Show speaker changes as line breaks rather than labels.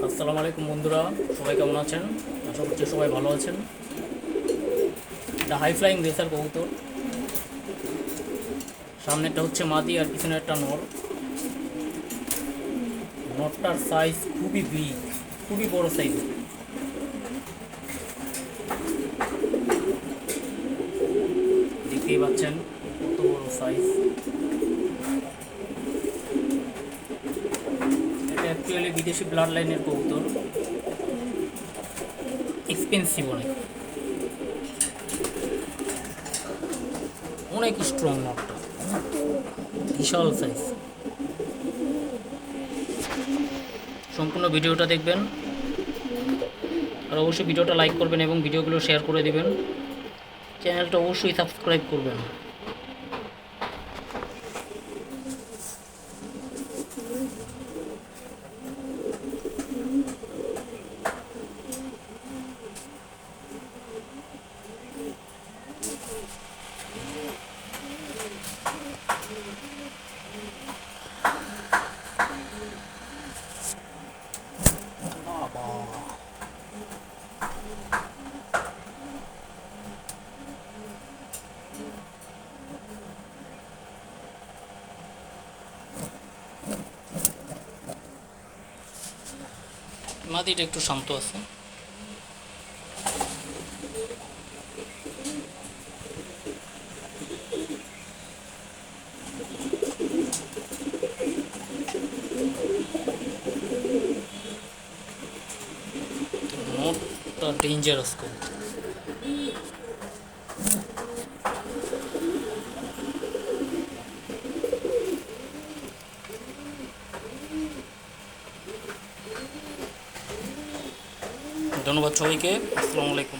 আসসালামু আলাইকুম বন্ধুরা, সবাই কেমন আছেন? আশা করছি সবাই ভালো আছেন। এটা হাই ফ্লাইং রেসার কবুতর। সামনেরটা হচ্ছে মাদি আর পিছনে একটা নর। নরটার সাইজ খুবই বিগ, খুবই বড় সাইজ। দেখতেই পাচ্ছেন কত বড় সাইজ। এটা অ্যাকচুয়ালি বিদেশি ব্লাড লাইনের কবুতর, এক্সপেন্সিভ অনেক, অনেক স্ট্রং নটটা, বিশাল সাইজ। সম্পূর্ণ ভিডিওটা দেখবেন আর অবশ্যই ভিডিওটা লাইক করবেন এবং ভিডিওগুলো শেয়ার করে দেবেন। চ্যানেলটা অবশ্যই সাবস্ক্রাইব করবেন। মাদিটা একটু শান্ত আছে। নটটা ডেঞ্জারাস কবুতর। ধন্যবাদ সবাইকে। আসসালামু আলাইকুম।